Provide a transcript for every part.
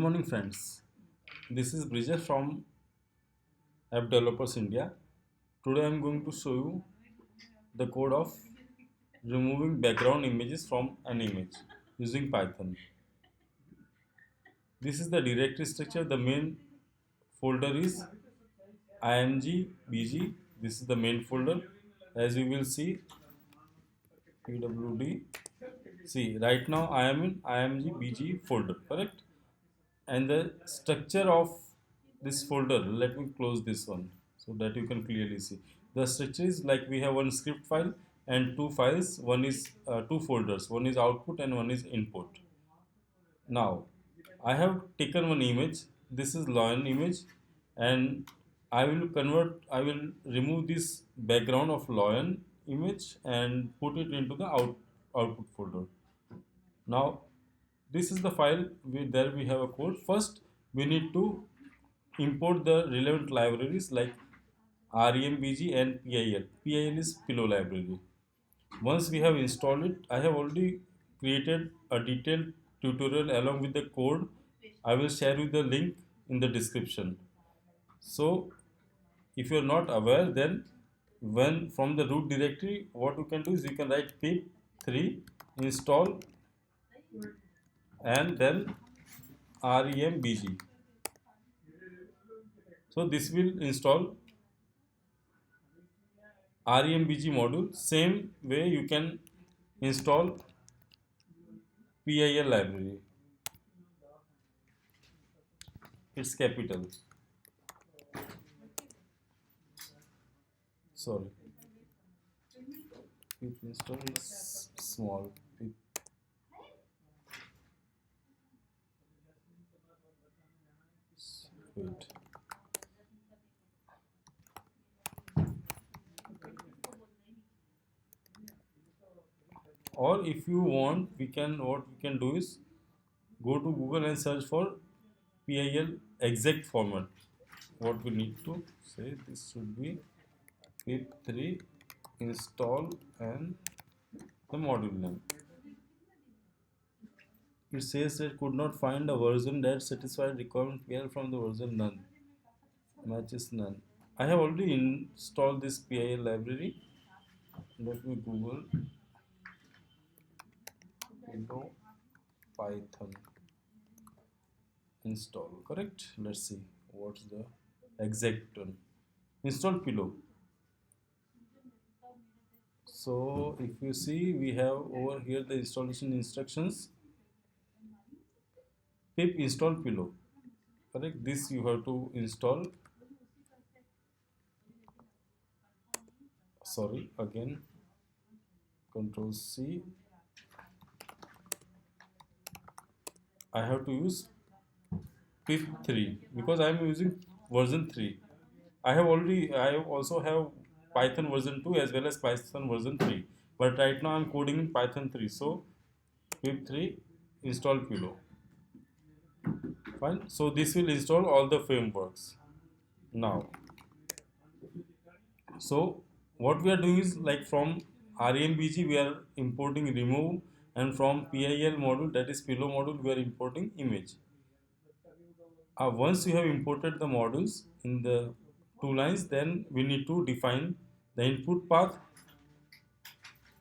Good morning friends, this is Brijesh from App Developers India. Today I am going to show you the code of removing background images from an image using Python. This is the directory structure. The main folder is imgbg. This is the main folder. As you will see, pwd. See, right now I am in imgbg folder, correct? And the structure of this folder, let me close this one so that you can clearly see. The structure is like we have one script file and two files. One is two folders, one is output and one is input. Now I have taken one image. This is lion image, and I will remove this background of lion image and put it into the output folder. Now this is the file. There we have a code. First we need to import the relevant libraries like REMBG and PIL. PIL is pillow library. Once we have installed it, I have already created a detailed tutorial along with the code. I will share you the link in the description. So if you are not aware, then when from the root directory, what you can do is you can write pip3 install and then REMBG. So this will install REMBG module. Same way you can install PIL library. It's capital. Sorry. Pip install is small. Pip. Wait. Or if you want, what we can do is go to Google and search for PIL exact format. What we need to say, this should be pip3 install and the module name. It says that could not find a version that satisfied requirement PIL from the version none. Matches none. I have already installed this PIL library. Let me Google Windows Python install. Correct. Let's see what's the exact one. Install pillow. So if you see, we have over here the installation instructions. Pip install pillow. Correct. This you have to install. Sorry, again. Control C. I have to use pip3 because I am using version 3. I also have Python version 2 as well as Python version 3, but right now I'm coding in Python 3. So pip3 install pillow. Fine. So this will install all the frameworks. Now, so what we are doing is like from REMBG we are importing remove, and from PIL module, that is pillow module, we are importing image. Once you have imported the modules in the two lines, then we need to define the input path.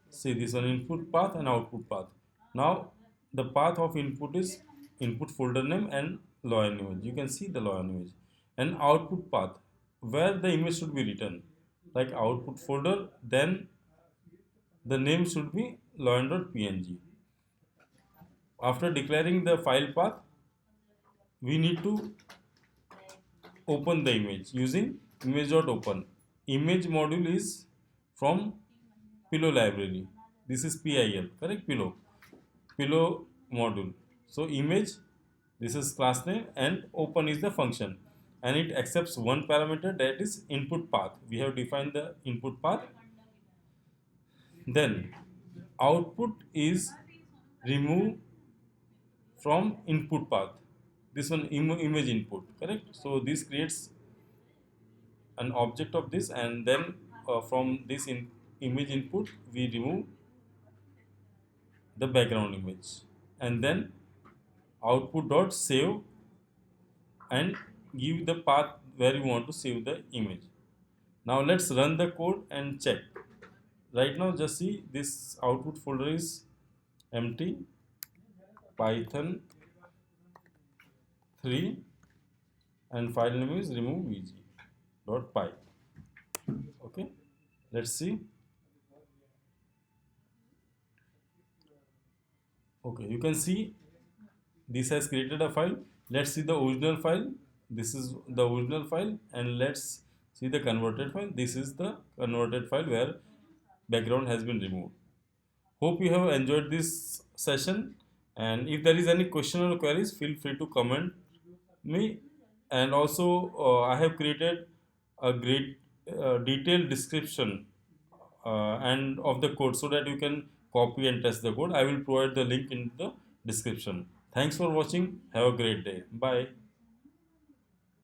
See, this one, input path and output path. Now the path of input is input folder name and lion image. You can see the lion image. And output path, where the image should be written, like output folder, then the name should be lion.png. After declaring the file path, we need to open the image using image.open. Image module is from pillow library. This is PIL, correct? Pillow module. So image, this is class name, and open is the function, and it accepts one parameter, that is input path. We have defined the input path. Then output is remove from input path. This one image input, correct? So this creates an object of this, and then from this image input we remove the background image, and then output dot save and give the path where you want to save the image. Now let's run the code and check. Right now just see this output folder is empty, python 3, and file name is removevg.py. Okay, let's see. Okay, you can see this has created a file. Let's see the original file. This is the original file, and let's see the converted file. This is the converted file where background has been removed. Hope you have enjoyed this session, and if there is any question or queries, feel free to comment me. And also I have created a great detailed description and of the code, so that you can copy and test the code. I will provide the link in the description. Thanks for watching. Have a great day. Bye.